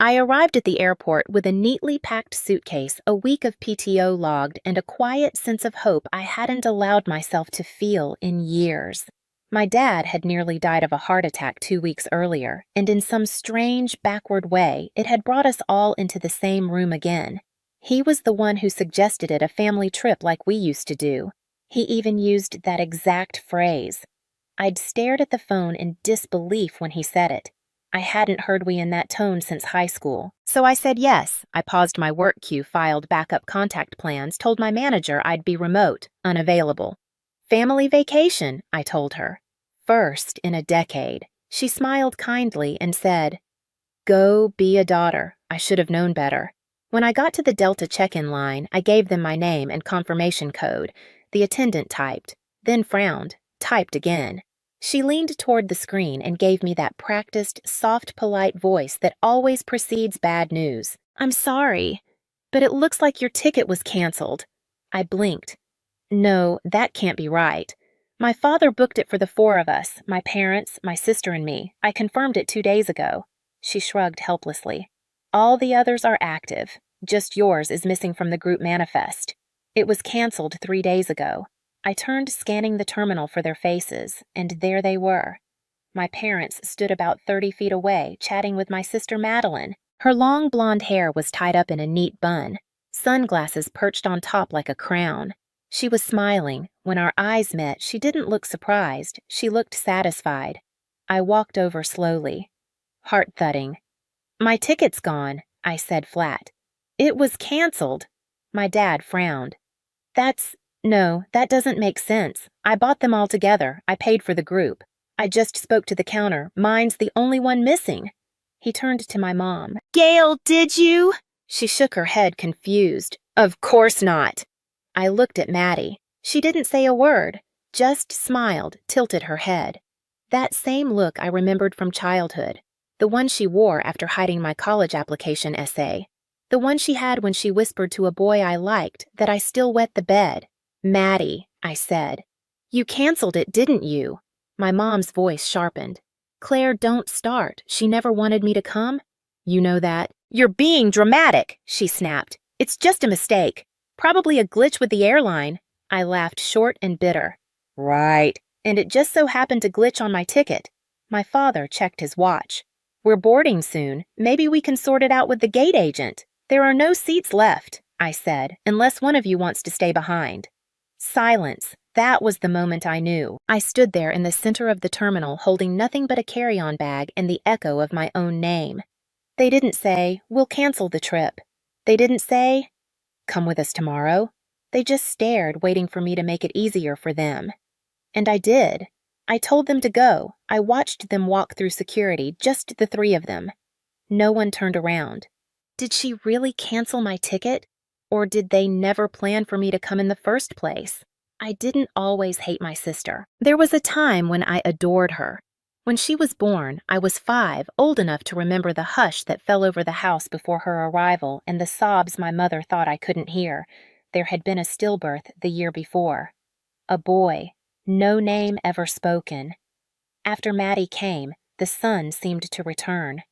I arrived at the airport with a neatly packed suitcase, a week of PTO logged, and a quiet sense of hope I hadn't allowed myself to feel in years. My dad had nearly died of a heart attack 2 weeks earlier, and in some strange, backward way, it had brought us all into the same room again. He was the one who suggested it, a family trip like we used to do. He even used that exact phrase. I'd stared at the phone in disbelief when he said it. I hadn't heard "we" in that tone since high school. So I said yes. I paused my work queue, filed backup contact plans, told my manager I'd be remote, unavailable. Family vacation, I told her. First in a decade. She smiled kindly and said, "Go be a daughter. I should have known better." When I got to the Delta check-in line, I gave them my name and confirmation code. The attendant typed, then frowned, typed again. She leaned toward the screen and gave me that practiced, soft, polite voice that always precedes bad news. "I'm sorry, but it looks like your ticket was canceled." I blinked. No, that can't be right. My father booked it for the 4 of us, my parents, my sister, and me. I confirmed it 2 days ago. She shrugged helplessly. "All the others are active. Just yours is missing from the group manifest. It was canceled 3 days ago." I turned, scanning the terminal for their faces, and there they were. My parents stood about 30 feet away, chatting with my sister Madeline. Her long blonde hair was tied up in a neat bun, sunglasses perched on top like a crown. She was smiling. When our eyes met, she didn't look surprised. She looked satisfied. I walked over slowly. Heart thudding. "My ticket's gone," I said flat. "It was canceled." My dad frowned. No, that doesn't make sense. I bought them all together. I paid for the group. I just spoke to the counter. Mine's the only one missing." He turned to my mom. "Gail, did you?" She shook her head, confused. "Of course not." I looked at Maddie. She didn't say a word, just smiled, tilted her head. That same look I remembered from childhood. The one she wore after hiding my college application essay. The one she had when she whispered to a boy I liked that I still wet the bed. "Maddie," I said. "You canceled it, didn't you?" My mom's voice sharpened. "Claire, don't start. She never wanted me to come. You know that." "You're being dramatic," she snapped. "It's just a mistake. Probably a glitch with the airline." I laughed short and bitter. "Right. And it just so happened to glitch on my ticket." My father checked his watch. "We're boarding soon. Maybe we can sort it out with the gate agent." "There are no seats left," I said, "unless one of you wants to stay behind." Silence. That was the moment I knew. I stood there in the center of the terminal, holding nothing but a carry-on bag and the echo of my own name. They didn't say, "We'll cancel the trip." They didn't say, "Come with us tomorrow." They just stared, waiting for me to make it easier for them. And I did. I told them to go. I watched them walk through security, just the 3 of them. No one turned around. Did she really cancel my ticket? Or did they never plan for me to come in the first place? I didn't always hate my sister. There was a time when I adored her. When she was born, I was 5, old enough to remember the hush that fell over the house before her arrival and the sobs my mother thought I couldn't hear. There had been a stillbirth the year before. A boy, no name ever spoken. After Maddie came, the sun seemed to return.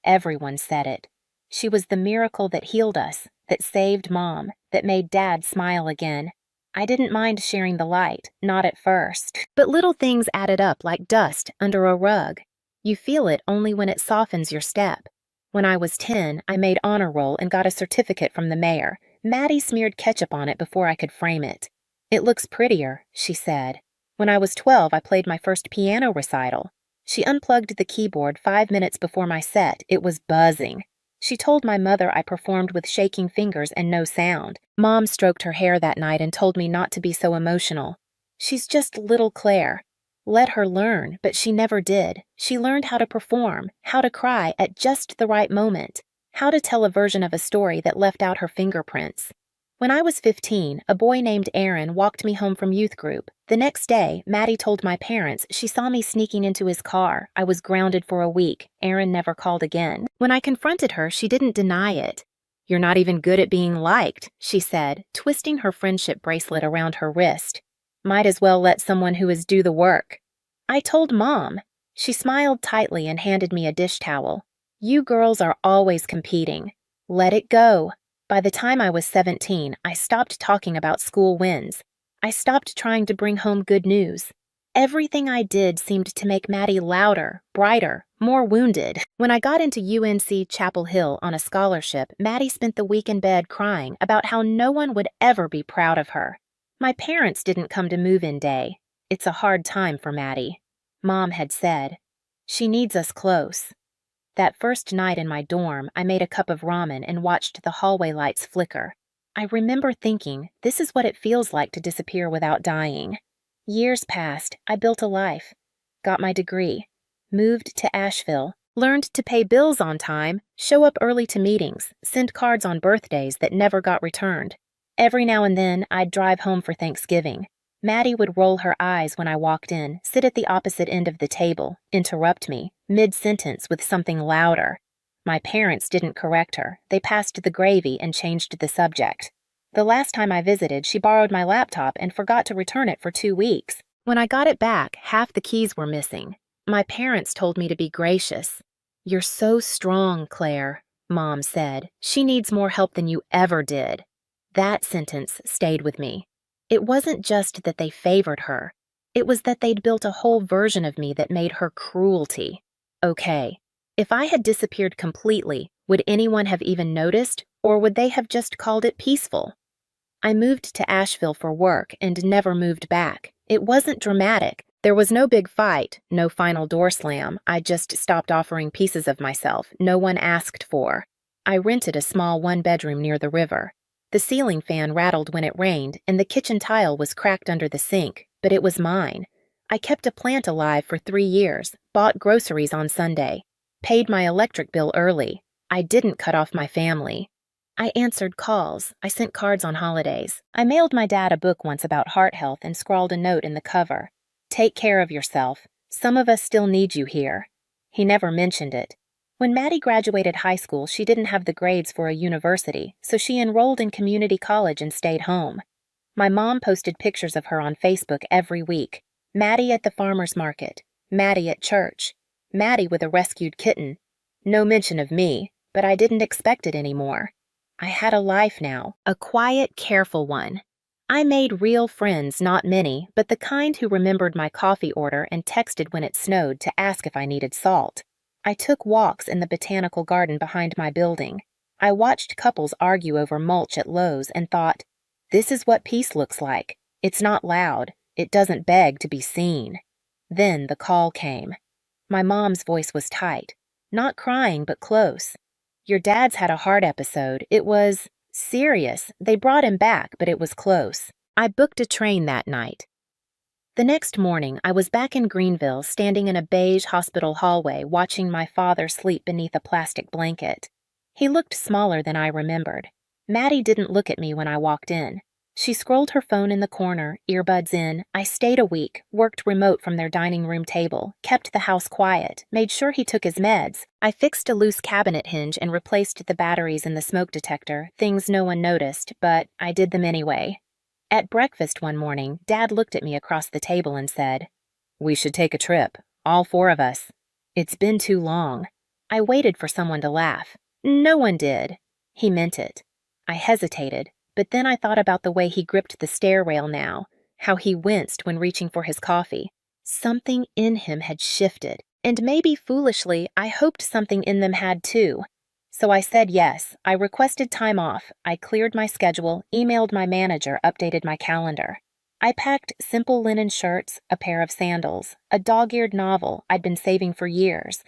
Everyone said it. She was the miracle that healed us, that saved Mom, that made Dad smile again. I didn't mind sharing the light, not at first. But little things added up like dust under a rug. You feel it only when it softens your step. When I was 10, I made honor roll and got a certificate from the mayor. Maddie smeared ketchup on it before I could frame it. "It looks prettier," she said. When I was 12, I played my first piano recital. She unplugged the keyboard 5 minutes before my set. It was buzzing. She told my mother I performed with shaking fingers and no sound. Mom stroked her hair that night and told me not to be so emotional. "She's just little Claire. Let her learn," but she never did. She learned how to perform, how to cry at just the right moment, how to tell a version of a story that left out her fingerprints. When I was 15, a boy named Aaron walked me home from youth group. The next day, Maddie told my parents she saw me sneaking into his car. I was grounded for a week. Aaron never called again. When I confronted her, she didn't deny it. "You're not even good at being liked," she said, twisting her friendship bracelet around her wrist. "Might as well let someone who is do the work." I told Mom. She smiled tightly and handed me a dish towel. You girls are always competing. Let it go. By the time I was 17, I stopped talking about school wins. I stopped trying to bring home good news. Everything I did seemed to make Maddie louder, brighter, more wounded. When I got into UNC Chapel Hill on a scholarship, Maddie spent the week in bed crying about how no one would ever be proud of her. My parents didn't come to move-in day. It's a hard time for Maddie. Mom had said, "She needs us close." That first night in my dorm, I made a cup of ramen and watched the hallway lights flicker. I remember thinking, this is what it feels like to disappear without dying. Years passed, I built a life, got my degree, moved to Asheville, learned to pay bills on time, show up early to meetings, send cards on birthdays that never got returned. Every now and then, I'd drive home for Thanksgiving. Maddie would roll her eyes when I walked in, sit at the opposite end of the table, interrupt me, mid-sentence with something louder. My parents didn't correct her. They passed the gravy and changed the subject. The last time I visited, she borrowed my laptop and forgot to return it for 2 weeks. When I got it back, half the keys were missing. My parents told me to be gracious. "You're so strong, Claire," Mom said. "She needs more help than you ever did." That sentence stayed with me. It wasn't just that they favored her. It was that they'd built a whole version of me that made her cruelty. Okay, if I had disappeared completely, would anyone have even noticed, or would they have just called it peaceful? I moved to Asheville for work and never moved back. It wasn't dramatic. There was no big fight, no final door slam. I just stopped offering pieces of myself no one asked for. I rented a small one-bedroom near the river. The ceiling fan rattled when it rained, and the kitchen tile was cracked under the sink, but it was mine. I kept a plant alive for 3 years, bought groceries on Sunday, paid my electric bill early. I didn't cut off my family. I answered calls. I sent cards on holidays. I mailed my dad a book once about heart health and scrawled a note in the cover. "Take care of yourself. Some of us still need you here." He never mentioned it. When Maddie graduated high school, she didn't have the grades for a university, so she enrolled in community college and stayed home. My mom posted pictures of her on Facebook every week. Maddie at the farmer's market. Maddie at church. Maddie with a rescued kitten. No mention of me, but I didn't expect it anymore. I had a life now, a quiet, careful one. I made real friends, not many, but the kind who remembered my coffee order and texted when it snowed to ask if I needed salt. I took walks in the botanical garden behind my building. I watched couples argue over mulch at Lowe's and thought, this is what peace looks like. It's not loud. It doesn't beg to be seen. Then the call came. My mom's voice was tight, not crying but close. "Your dad's had a heart episode. It was serious. They brought him back, but it was close." I booked a train that night. The next morning, I was back in Greenville, standing in a beige hospital hallway, watching my father sleep beneath a plastic blanket. He looked smaller than I remembered. Maddie didn't look at me when I walked in. She scrolled her phone in the corner, earbuds in. I stayed a week, worked remote from their dining room table, kept the house quiet, made sure he took his meds. I fixed a loose cabinet hinge and replaced the batteries in the smoke detector, things no one noticed, but I did them anyway. At breakfast one morning, Dad looked at me across the table and said, "We should take a trip, all 4 of us. It's been too long." I waited for someone to laugh. No one did. He meant it. I hesitated, but then I thought about the way he gripped the stair rail now, how he winced when reaching for his coffee. Something in him had shifted, and maybe foolishly, I hoped something in them had too. So I said yes. I requested time off. I cleared my schedule, emailed my manager, updated my calendar. I packed simple linen shirts, a pair of sandals, a dog-eared novel I'd been saving for years.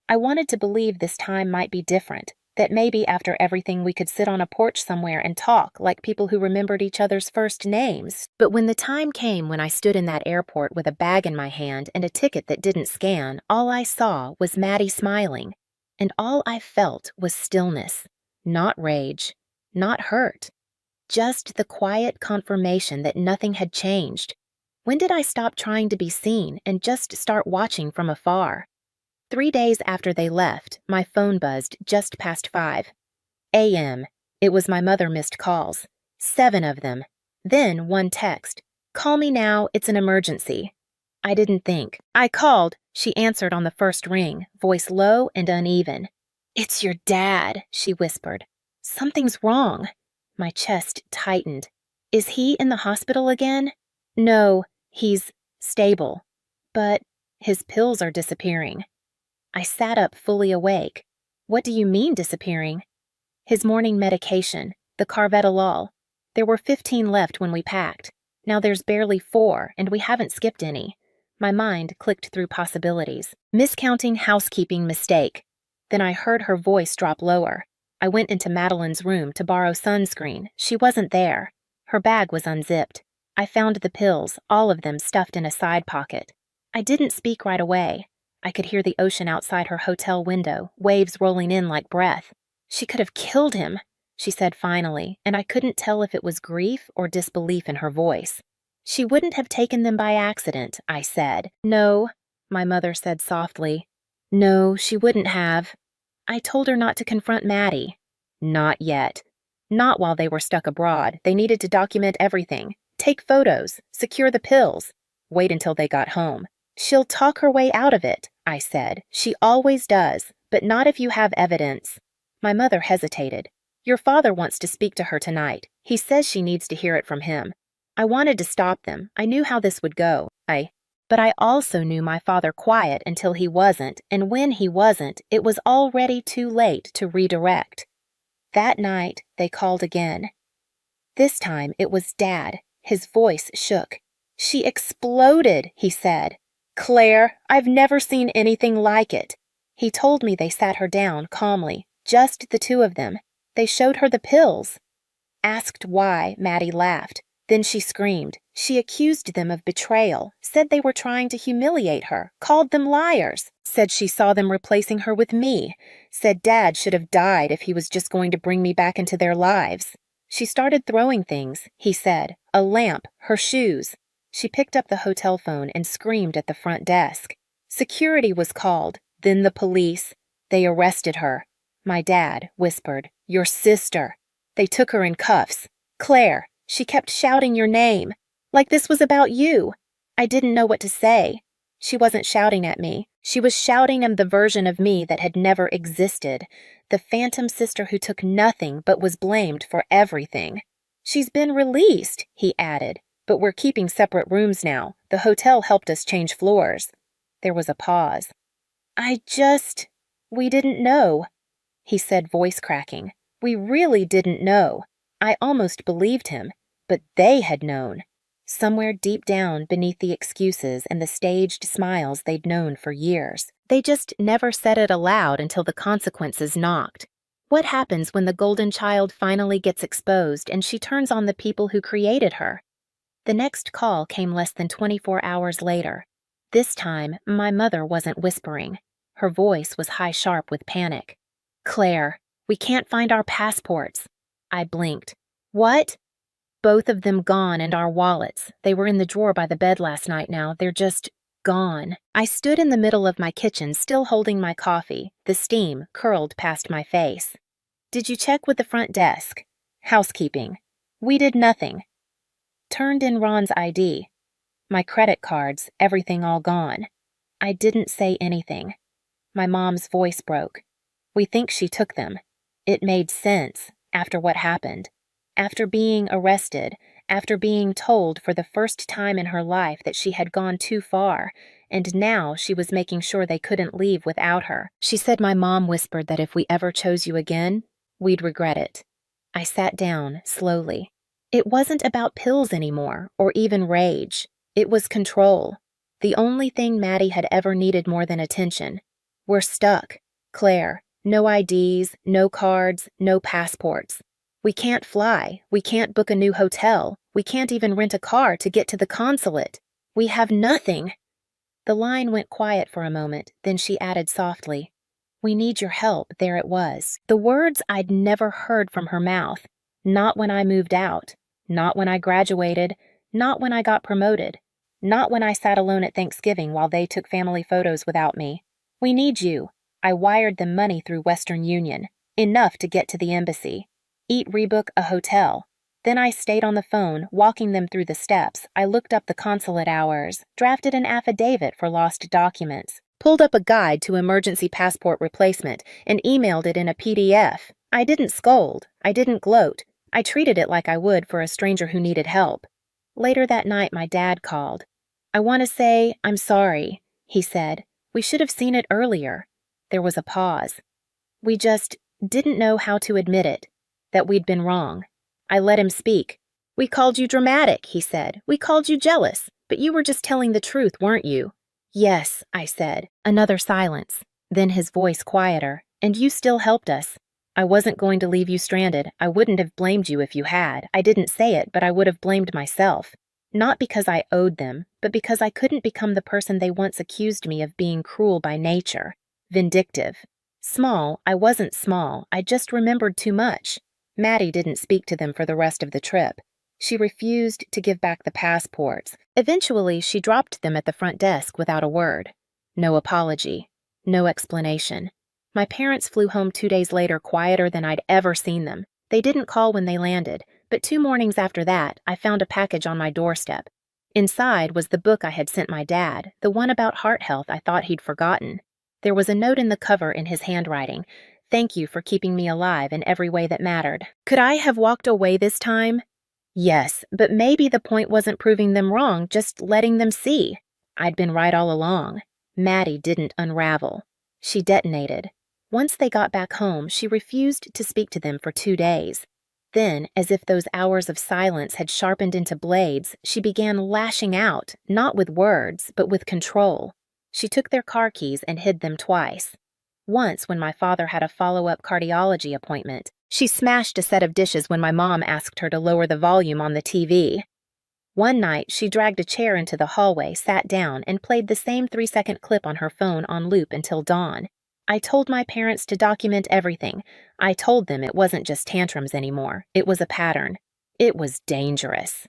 I wanted to believe this time might be different, that maybe after everything we could sit on a porch somewhere and talk like people who remembered each other's first names. But when the time came when I stood in that airport with a bag in my hand and a ticket that didn't scan, all I saw was Maddie smiling. And all I felt was stillness, not rage, not hurt. Just the quiet confirmation that nothing had changed. When did I stop trying to be seen and just start watching from afar? 3 days after they left, my phone buzzed just past 5 a.m. It was my mother missed calls. 7 of them. Then one text. "Call me now, it's an emergency." I didn't think. I called. She answered on the first ring, voice low and uneven. "It's your dad," she whispered. "Something's wrong." My chest tightened. "Is he in the hospital again?" "No, he's stable. But his pills are disappearing." I sat up fully awake. "What do you mean disappearing?" "His morning medication, the carvedilol. There were 15 left when we packed. Now there's barely 4, and we haven't skipped any." My mind clicked through possibilities. Miscounting housekeeping mistake. Then I heard her voice drop lower. I went into Madeline's room to borrow sunscreen. She wasn't there. Her bag was unzipped. I found the pills, all of them stuffed in a side pocket. I didn't speak right away. I could hear the ocean outside her hotel window, waves rolling in like breath. "She could have killed him," she said finally, and I couldn't tell if it was grief or disbelief in her voice. "She wouldn't have taken them by accident," I said. "No," my mother said softly. "No, she wouldn't have. I told her not to confront Maddie." "Not yet. Not while they were stuck abroad. They needed to document everything. Take photos. Secure the pills. Wait until they got home." "She'll talk her way out of it," I said. "She always does, but not if you have evidence." My mother hesitated. "Your father wants to speak to her tonight. He says she needs to hear it from him." I wanted to stop them. I knew how this would go. But I also knew my father quiet until he wasn't, and when he wasn't, it was already too late to redirect. That night, they called again. This time, it was Dad. His voice shook. "She exploded," he said. "Claire, I've never seen anything like it." He told me they sat her down calmly, just the two of them. They showed her the pills. Asked why, Maddie laughed. Then she screamed. She accused them of betrayal, said they were trying to humiliate her, called them liars, said she saw them replacing her with me, said Dad should have died if he was just going to bring me back into their lives. She started throwing things, he said, a lamp, her shoes. She picked up the hotel phone and screamed at the front desk. Security was called, then the police. They arrested her. My dad whispered, "Your sister." They took her in cuffs. "Claire, she kept shouting your name, like this was about you." I didn't know what to say. She wasn't shouting at me. She was shouting at the version of me that had never existed, the phantom sister who took nothing but was blamed for everything. "She's been released," he added, "but we're keeping separate rooms now. The hotel helped us change floors." There was a pause. We didn't know," he said, voice cracking. "We really didn't know." I almost believed him, but they had known. Somewhere deep down beneath the excuses and the staged smiles they'd known for years. They just never said it aloud until the consequences knocked. What happens when the golden child finally gets exposed and she turns on the people who created her? The next call came less than 24 hours later. This time, my mother wasn't whispering. Her voice was high-sharp with panic. "Claire, we can't find our passports." I blinked. "What?" "Both of them gone and our wallets. They were in the drawer by the bed last night now. They're just gone." I stood in the middle of my kitchen, still holding my coffee, the steam curled past my face. "Did you check with the front desk?" "Housekeeping." "We did nothing." Turned in Ron's ID. My credit cards, everything all gone. I didn't say anything. My mom's voice broke. "We think she took them." It made sense, after what happened. After being arrested, after being told for the first time in her life that she had gone too far, and now she was making sure they couldn't leave without her. She said my mom whispered that if we ever chose you again, we'd regret it. I sat down, slowly. It wasn't about pills anymore, or even rage. It was control. The only thing Maddie had ever needed more than attention. We're stuck. Claire, no IDs, no cards, no passports. We can't fly. We can't book a new hotel. We can't even rent a car to get to the consulate. We have nothing. The line went quiet for a moment, then she added softly, "We need your help." There it was. The words I'd never heard from her mouth. Not when I moved out. Not when I graduated. Not when I got promoted. Not when I sat alone at Thanksgiving while they took family photos without me. "We need you." I wired them money through Western Union. Enough to get to the embassy. Rebook a hotel. Then I stayed on the phone, walking them through the steps. I looked up the consulate hours, drafted an affidavit for lost documents, pulled up a guide to emergency passport replacement, and emailed it in a PDF. I didn't scold. I didn't gloat. I treated it like I would for a stranger who needed help. Later that night, my dad called. "I want to say I'm sorry," he said. "We should have seen it earlier." There was a pause. "We just didn't know how to admit it, that we'd been wrong." I let him speak. "We called you dramatic," he said. "We called you jealous, but you were just telling the truth, weren't you?" "Yes," I said. Another silence. Then his voice quieter. "And you still helped us. I wasn't going to leave you stranded. I wouldn't have blamed you if you had. I didn't say it, but I would have blamed myself. Not because I owed them, but because I couldn't become the person they once accused me of being cruel by nature. Vindictive. Small, I wasn't small. I just remembered too much." Maddie didn't speak to them for the rest of the trip. She refused to give back the passports. Eventually, she dropped them at the front desk without a word. No apology. No explanation. My parents flew home 2 days later quieter than I'd ever seen them. They didn't call when they landed, but 2 mornings after that, I found a package on my doorstep. Inside was the book I had sent my dad, the one about heart health I thought he'd forgotten. There was a note in the cover in his handwriting. "Thank you for keeping me alive in every way that mattered." Could I have walked away this time? Yes, but maybe the point wasn't proving them wrong, just letting them see. I'd been right all along. Maddie didn't unravel. She detonated. Once they got back home, she refused to speak to them for 2 days. Then, as if those hours of silence had sharpened into blades, she began lashing out, not with words, but with control. She took their car keys and hid them twice. Once, when my father had a follow-up cardiology appointment, she smashed a set of dishes when my mom asked her to lower the volume on the TV. One night, she dragged a chair into the hallway, sat down, and played the same 3-second clip on her phone on loop until dawn. I told my parents to document everything. I told them it wasn't just tantrums anymore. It was a pattern. It was dangerous.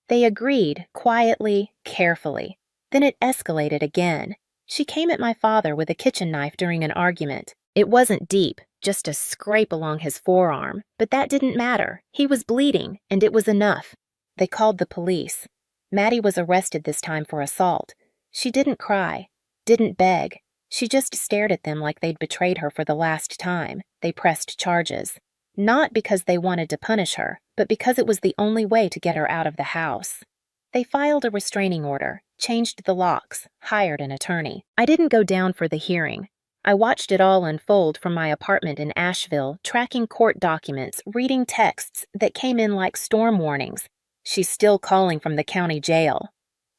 They agreed, quietly, carefully. Then it escalated again. She came at my father with a kitchen knife during an argument. It wasn't deep, just a scrape along his forearm, but that didn't matter. He was bleeding, and it was enough. They called the police. Maddie was arrested this time for assault. She didn't cry, didn't beg. She just stared at them like they'd betrayed her for the last time. They pressed charges. Not because they wanted to punish her, but because it was the only way to get her out of the house. They filed a restraining order, changed the locks, hired an attorney. I didn't go down for the hearing. I watched it all unfold from my apartment in Asheville, tracking court documents, reading texts that came in like storm warnings. "She's still calling from the county jail."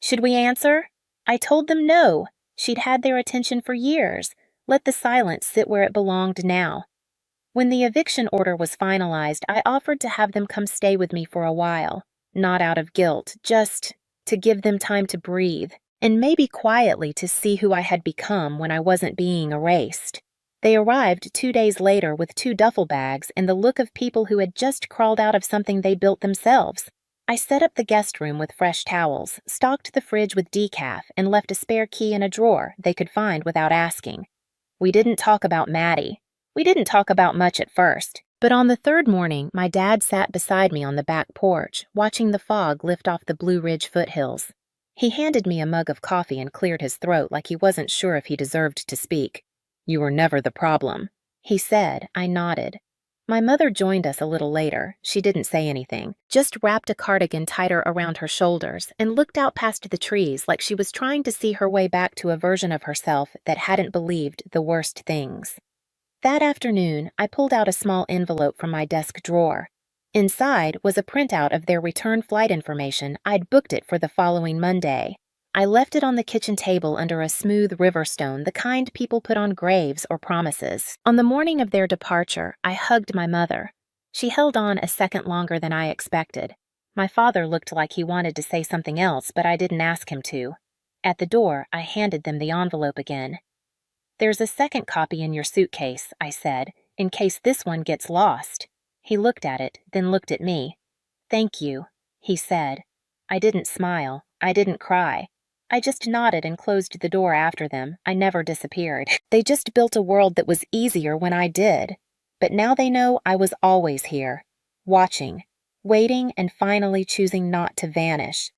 Should we answer? I told them no. She'd had their attention for years. Let the silence sit where it belonged now. When the eviction order was finalized, I offered to have them come stay with me for a while. Not out of guilt, just to give them time to breathe, and maybe quietly to see who I had become when I wasn't being erased. They arrived 2 days later with 2 duffel bags and the look of people who had just crawled out of something they built themselves. I set up the guest room with fresh towels, stocked the fridge with decaf, and left a spare key in a drawer they could find without asking. We didn't talk about Maddie. We didn't talk about much at first. But on the 3rd morning, my dad sat beside me on the back porch, watching the fog lift off the Blue Ridge foothills. He handed me a mug of coffee and cleared his throat like he wasn't sure if he deserved to speak. "You were never the problem," he said. I nodded. My mother joined us a little later. She didn't say anything, just wrapped a cardigan tighter around her shoulders and looked out past the trees like she was trying to see her way back to a version of herself that hadn't believed the worst things. That afternoon, I pulled out a small envelope from my desk drawer. Inside was a printout of their return flight information. I'd booked it for the following Monday. I left it on the kitchen table under a smooth river stone, the kind people put on graves or promises. On the morning of their departure, I hugged my mother. She held on a second longer than I expected. My father looked like he wanted to say something else, but I didn't ask him to. At the door, I handed them the envelope again. "There's a second copy in your suitcase," I said, "in case this one gets lost." He looked at it, then looked at me. "Thank you," he said. I didn't smile. I didn't cry. I just nodded and closed the door after them. I never disappeared. They just built a world that was easier when I did. But now they know I was always here, watching, waiting, and finally choosing not to vanish.